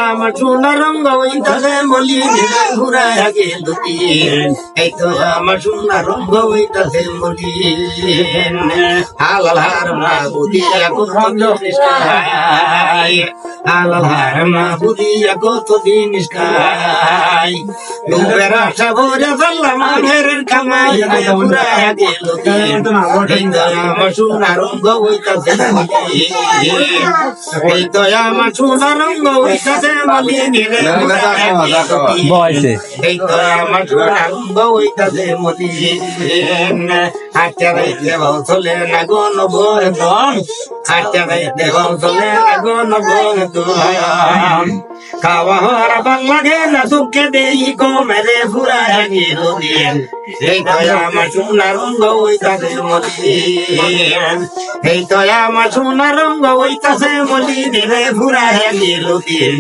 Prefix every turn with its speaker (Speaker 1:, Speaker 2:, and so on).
Speaker 1: আমার সোনার রঙ হইতাছে মলি ঘুরাইয়া গেল দিন এই তো আমার সোনার রঙ হইতাছে মলি হালাল হার মা বুদিয়া কত জিনিস খাই হালাল হার মা বুদিয়া কত জিনিস খাই লোকের আশা ভরে ফেললাম ঘরের কামাই ঘুরাইয়া গেল দিন এই তো আমার সোনার রঙ হইতাছে মলি এই তো আমার সোনার রঙ হইতাছে মলি
Speaker 2: বয়সে
Speaker 1: এই তো আমার সোনার রঙ হইতাছে মলি হাঁটা রাইতে চলে না গো নবরতন হাঁটা রাইতে চলে না গো নবরতন খাওয়া হরা বাংলা গে না সুখে দেই গো মেরে ফুরায় গেল দিন এই তো আমার সোনার রঙ হইতাছে মলি এই তো আমার সোনার রঙ হইতাছে মলি রে ফুরায় গেল দিন